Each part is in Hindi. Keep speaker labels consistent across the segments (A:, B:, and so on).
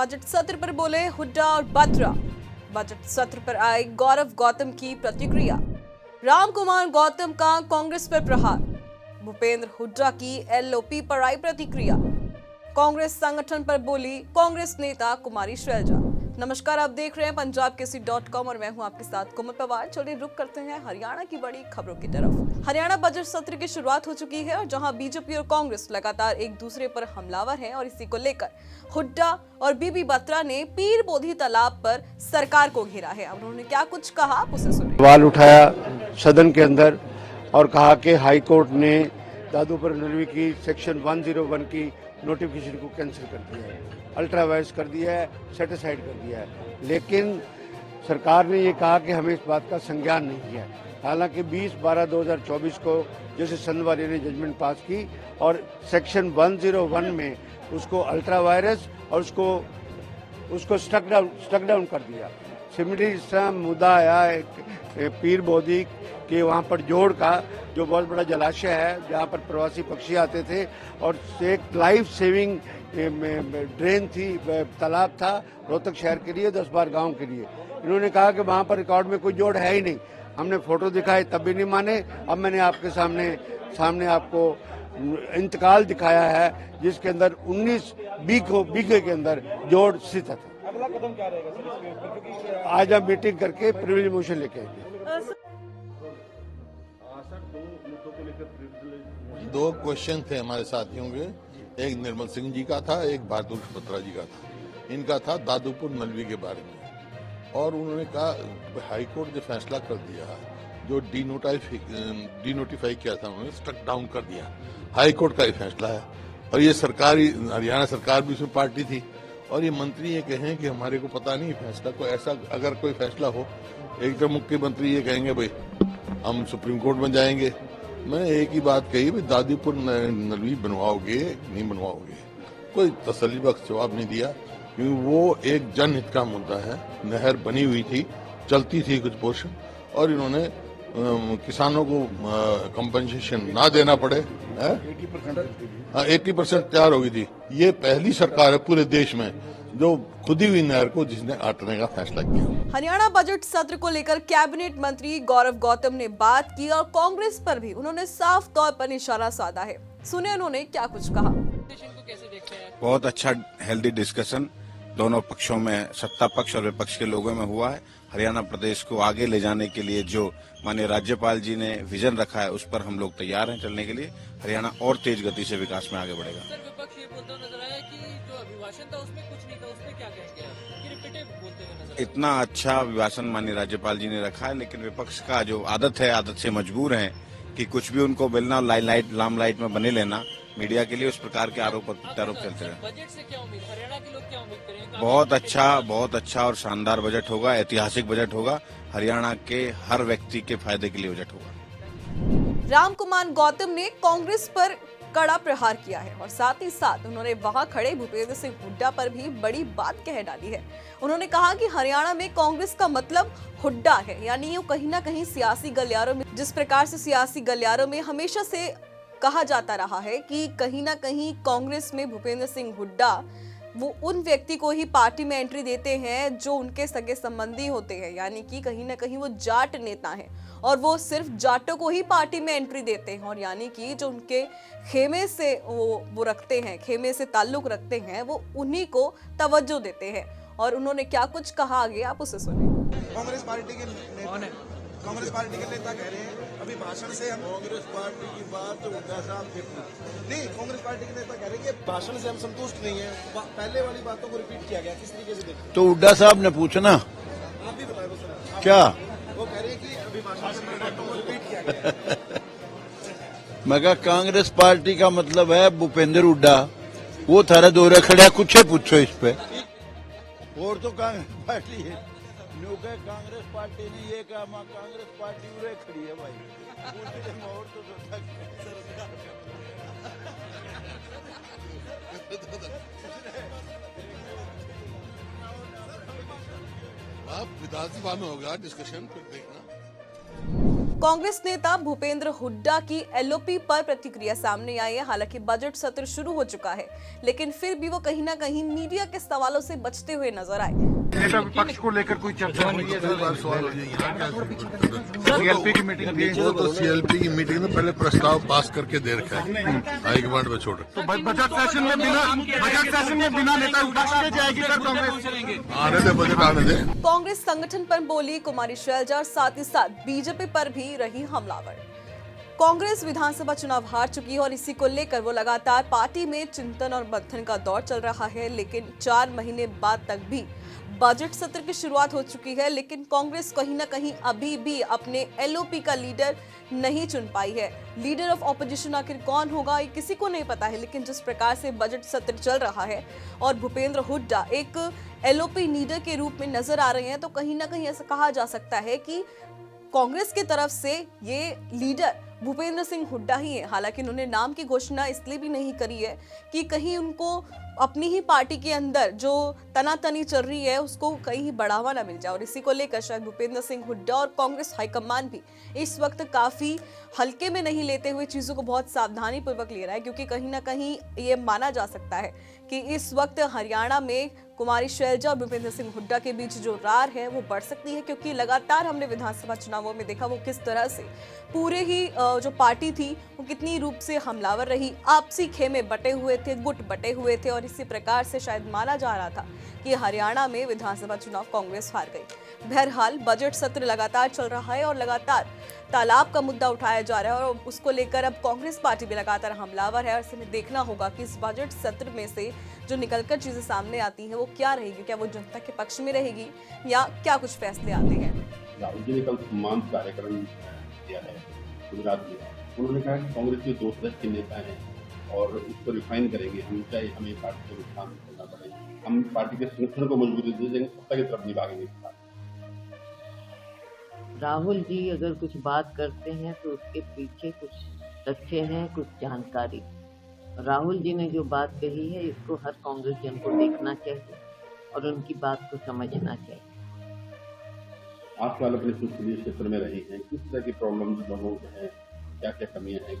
A: बजट सत्र पर बोले हुड्डा और बत्रा। बजट सत्र पर आए गौरव गौतम की प्रतिक्रिया। राम कुमार गौतम का कांग्रेस पर प्रहार। भूपेंद्र हुड्डा की एलओपी पर आई प्रतिक्रिया। कांग्रेस संगठन पर बोली कांग्रेस नेता कुमारी शैलजा। नमस्कार, आप देख रहे हैं पंजाब केसरी.com और मैं हूं आपके साथ कोमल पवार। चलिए रुक करते हैं हरियाणा की बड़ी खबरों की तरफ। हरियाणा बजट सत्र की शुरुआत हो चुकी है और जहां बीजेपी और कांग्रेस लगातार एक दूसरे पर हमलावर हैं और इसी को लेकर हुड्डा और बीबी बत्रा ने पीर बोधी तालाब पर सरकार को घेरा है। अब उन्होंने क्या कुछ कहा, आप उसे सुनिए।
B: सवाल उठाया सदन के अंदर और कहा कि हाई कोर्ट ने दादूपुर नलवी की सेक्शन 101 की नोटिफिकेशन को कैंसिल कर दिया है, अल्ट्रा वायरस कर दिया है, सेट असाइड कर दिया है। लेकिन सरकार ने ये कहा कि हमें इस बात का संज्ञान नहीं किया। हालांकि 20/12/2024 को जैसे सनवारी ने जजमेंट पास की और सेक्शन 101 में उसको अल्ट्रा वायरस और उसको स्टक डाउन कर दिया। सिमिलरली इस तरह मुद्दा आया एक पीर बोधी के वहाँ पर जोड़ का जो बहुत बड़ा जलाशय है जहाँ पर प्रवासी पक्षी आते थे और एक लाइफ सेविंग ड्रेन थी, तालाब था रोहतक शहर के लिए, 10-12 गांव के लिए। इन्होंने कहा कि वहाँ पर रिकॉर्ड में कोई जोड़ है ही नहीं। हमने फोटो दिखाए तब भी नहीं माने। अब मैंने आपके सामने आपको इंतकाल दिखाया है जिसके अंदर 19 बीघे के अंदर जोड़ स्थित था।
C: अगला कदम क्या रहेगा सर इसके ऊपर, क्योंकि
B: आज हम मीटिंग करके प्रिविलेज मोशन लेके आएंगे।
D: दो क्वेश्चन थे हमारे साथियों के, एक निर्मल सिंह जी का था, एक बहादुर बत्रा जी का था। इनका था दादूपुर नलवी के बारे में और उन्होंने कहा हाई कोर्ट ने फैसला कर दिया जो डीनोटिफाई किया था उन्होंने स्टक डाउन कर दिया। हाई कोर्ट का ही फैसला है और ये सरकारी हरियाणा सरकार भी उसमें पार्टी थी और ये मंत्री ये कहें कि हमारे को पता नहीं फैसला को, ऐसा अगर कोई फैसला हो एकदम मुख्यमंत्री ये कहेंगे भाई हम सुप्रीम कोर्ट में जाएंगे। मैंने एक ही बात कही, भाई दादीपुर नलवी बनवाओगे नहीं बनवाओगे, कोई तसल्ली बख्श जवाब नहीं दिया क्योंकि वो एक जनहित का मुद्दा है। नहर बनी हुई थी, चलती थी कुछ पोर्शन और इन्होंने किसानों को कंपनसेशन ना देना पड़े 80% तैयार हो गई थी। ये पहली सरकार है पूरे देश में जो खुदी हुई नहर को जिसने आटने का फैसला किया।
A: हरियाणा बजट सत्र को लेकर कैबिनेट मंत्री गौरव गौतम ने बात की और कांग्रेस पर भी उन्होंने साफ तौर पर निशाना साधा है। सुने उन्होंने क्या कुछ कहा।
E: बहुत अच्छा हेल्दी डिस्कशन दोनों पक्षों में, सत्ता पक्ष और विपक्ष के लोगों में हुआ है। हरियाणा प्रदेश को आगे ले जाने के लिए जो माननीय राज्यपाल जी ने विजन रखा है उस पर हम लोग तैयार हैं चलने के लिए। हरियाणा और तेज गति से विकास में आगे बढ़ेगा।
F: सर, विपक्ष ये बोलता नजर आया कि जो अभिभाषण था उसमें कुछ नहीं था, उसमें क्या कहेंगे आप? कि रिपीटेड बोलते हुए नजर आए।
E: इतना अच्छा अभिभाषण माननीय राज्यपाल जी ने रखा है, लेकिन विपक्ष का जो आदत है, आदत से मजबूर है कि कुछ भी उनको मिलना लामलाइट में बने लेना मीडिया के लिए, उस प्रकार के आरोप प्रत्यारोप चलते रहे।
F: बजट से क्या उम्मीद, हरियाणा के लोग क्या उम्मीद करेंगे?
E: बहुत अच्छा और शानदार बजट होगा, ऐतिहासिक बजट होगा। हरियाणा के हर व्यक्ति के फायदे के लिए बजट होगा।
A: राम कुमार गौतम ने कांग्रेस पर कड़ा प्रहार किया है और साथ ही साथ उन्होंने वहां खड़े भूपेंद्र सिंह हुड्डा पर भी बड़ी बात कह डाली है। उन्होंने कहा कि हरियाणा में कांग्रेस का मतलब हुड्डा है, यानी ये कहीं ना कहीं सियासी गलियारों में, जिस प्रकार से सियासी गलियारों में हमेशा से कहा जाता रहा है कि कहीं ना कहीं कांग्रेस में भूपेंद्र सिंह हुड्डा वो उन व्यक्ति को ही पार्टी में एंट्री देते हैं जो उनके सगे संबंधी होते हैं, यानी कि कहीं ना कहीं वो जाट नेता हैं और वो सिर्फ जाटों को ही पार्टी में एंट्री देते हैं और यानी कि जो उनके खेमे से वो रखते हैं, खेमे से ताल्लुक रखते हैं, वो उन्हीं को तवज्जो देते हैं। और उन्होंने क्या कुछ कहा आगे आप उसे सुनिए।
C: कांग्रेस पार्टी के नेता कह रहे हैं अभी भाषण से हम
D: कांग्रेस पार्टी की बात तो हुड्डा साहब
C: नहीं, कांग्रेस पार्टी के नेता कह रहे हैं कि भाषण से हम संतुष्ट नहीं है। पहले वाली बातों को रिपीट किया गया, किस तरीके से देखते?
G: तो हुड्डा साहब ने पूछना
C: आप भी बताए सर।
G: क्या
C: वो कह रहे हैं कि अभी भाषण से बातों को रिपीट किया गया।
G: मैं कहा कांग्रेस पार्टी का मतलब है भूपेंद्र हुड्डा, वो थारे दो खड़ा कुछ पूछो इस पे। और तो कांग्रेस पार्टी है, कांग्रेस पार्टी ने ये कहा कांग्रेस पार्टी उरे खड़ी है भाई। और तो
D: आप विधानसभा में होगा डिस्कशन, फिर देखना।
A: कांग्रेस नेता भूपेंद्र हुड्डा की एलओपी पर प्रतिक्रिया सामने आई है। हालांकि बजट सत्र शुरू हो चुका है, लेकिन फिर भी वो कहीं ना कहीं मीडिया के सवालों से बचते हुए नजर आए।
H: नेता विपक्ष को लेकर कोई चर्चा हुई है?
D: सवाल हो जाए
H: सीएलपी की मीटिंग थी,
D: वो तो सीएलपी की मीटिंग में पहले प्रस्ताव पास करके दे रखा है, हाईकमांड में छोड़
H: तो बजट सेशन में बिना नेता विपक्ष के जाएगी सर कांग्रेस?
D: आने दे, बजट आने दे।
A: कांग्रेस संगठन पर बोली कुमारी शैलजा और साथ ही साथ बीजेपी पर भी रही हमलावर। कांग्रेस विधानसभा चुनाव हार चुकी है और इसी को लेकर वो लगातार पार्टी में चिंतन और मंथन का दौर चल रहा है। लेकिन 4 महीने बाद तक भी बजट सत्र की शुरुआत हो चुकी है, लेकिन कांग्रेस कहीं ना कहीं अभी भी अपने एलओपी का लीडर नहीं चुन पाई है। लीडर ऑफ ऑपोजिशन आखिर कौन होगा ये किसी को नहीं पता है, लेकिन जिस प्रकार से बजट सत्र चल रहा है और भूपेंद्र हुड्डा एक एलओपी लीडर के रूप में नजर आ रहे हैं, तो कहीं ना कहीं ऐसा कहा जा सकता है कि कांग्रेस की तरफ से ये लीडर भूपेंद्र सिंह हुड्डा ही है। हालांकि उन्होंने नाम की घोषणा इसलिए भी नहीं करी है कि कहीं उनको अपनी ही पार्टी के अंदर जो तनातनी चल रही है उसको कहीं बढ़ावा ना मिल जाए, और इसी को लेकर शायद भूपेंद्र सिंह हुड्डा और कांग्रेस हाईकमान भी इस वक्त काफी हल्के में नहीं लेते हुए चीजों को बहुत सावधानी पूर्वक ले रहा है, क्योंकि कहीं ना कहीं ये माना जा सकता है कि इस वक्त हरियाणा में कुमारी शैलजा और भूपेंद्र सिंह हुड्डा के बीच जो रार है वो बढ़ सकती है, क्योंकि लगातार हमने विधानसभा चुनावों में देखा वो किस तरह से पूरे ही जो पार्टी थी वो कितनी रूप से हमलावर रही, आपसी खेमे बटे हुए थे, गुट बटे हुए थे, और इसी प्रकार से शायद माना जा रहा था कि हरियाणा में विधानसभा चुनाव कांग्रेस हार गई। बहरहाल बजट सत्र लगातार चल रहा है और लगातार तालाब का मुद्दा उठाया जा रहा है और उसको लेकर अब कांग्रेस पार्टी भी लगातार हमलावर है। और ऐसे में देखना होगा कि इस बजट सत्र में से जो निकलकर चीजें सामने आती हैं वो क्या रहेगी, क्या वो जनता के पक्ष में रहेगी या क्या कुछ फैसले आते हैं।
I: राहुल जी ने कल सम्मान कार्यक्रम किया है गुजरात में। उन्होंने कहा कि कांग्रेस के 2 सदस्य नेता हैं और उसको रिफाइन करेंगे, हम चाहे हमें पार्टी को नुकसान करना पड़े, हम पार्टी के संगठन को मजबूती देंगे, सत्ता की तरफ नहीं भागेंगे।
J: राहुल जी अगर कुछ बात करते हैं तो उसके पीछे कुछ तथ्य हैं, कुछ जानकारी। राहुल जी ने जो बात कही है इसको हर कांग्रेस जन को देखना चाहिए और उनकी बात को समझना चाहिए।
I: आप वाले अपने संसदीय क्षेत्र में रहे हैं, किस तरह की प्रॉब्लम लोगों को है, क्या क्या कमियां हैं?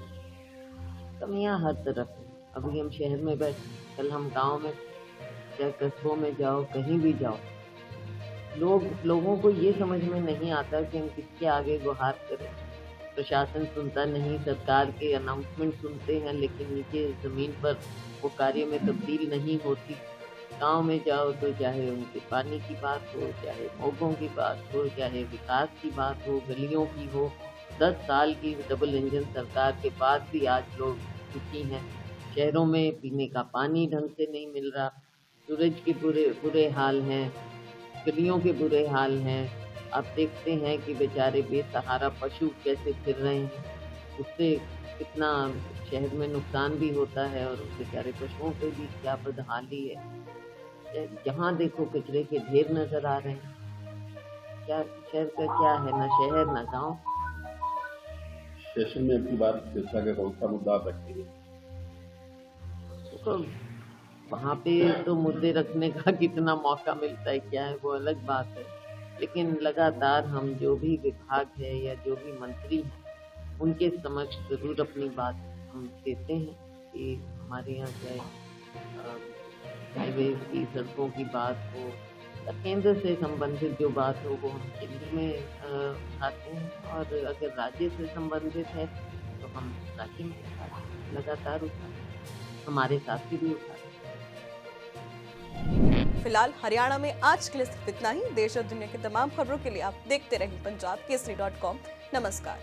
J: कमियां हर तरफ है। अभी हम शहर में बैठे, कल हम गांव में चाहे कस्बों में जाओ, कहीं भी जाओ, लोगों को ये समझ में नहीं आता कि हम किसके आगे गुहार करें। प्रशासन सुनता नहीं, सरकार के अनाउंसमेंट सुनते हैं, लेकिन नीचे ज़मीन पर वो कार्य में तब्दील नहीं होती। गांव में जाओ तो चाहे उनके पानी की बात हो, चाहे मोगों की बात हो, चाहे विकास की बात हो, गलियों की हो, 10 साल की डबल इंजन सरकार के बाद भी आज लोग दुखी हैं। शहरों में पीने का पानी ढंग से नहीं मिल रहा, सूरज के बुरे हाल हैं, गलियों के बुरे हाल हैं। आप देखते हैं कि बेचारे बेसहारा पशु कैसे फिर रहे हैं, उससे कितना शहर में नुकसान भी होता है और बेचारे पशुओं पे भी क्या बदहाली है। जहाँ देखो कचरे के ढेर नजर आ रहे हैं। क्या शहर का क्या है, ना शहर ना गांव।
I: सेशन में अपनी बात चर्चा का कौन सा मुद्दा आप रखेंगे?
J: तो वहाँ पे तो मुद्दे रखने का कितना मौका मिलता है, क्या है वो अलग बात है, लेकिन लगातार हम जो भी विभाग है या जो भी मंत्री हैं उनके समक्ष जरूर अपनी बात हम देते हैं कि हमारे यहाँ चाहे हाईवे की सड़कों की बात हो या केंद्र से संबंधित जो बात हो वो हम केंद्र में उठाते हैं, और अगर राज्य से संबंधित है तो हम राज्य में लगातार उठाते हैं, हमारे साथी भी उठाते हैं।
A: फिलहाल हरियाणा में आज के लिए सिर्फ इतना ही। देश और दुनिया की तमाम खबरों के लिए आप देखते रहें पंजाब केसरी.com। नमस्कार।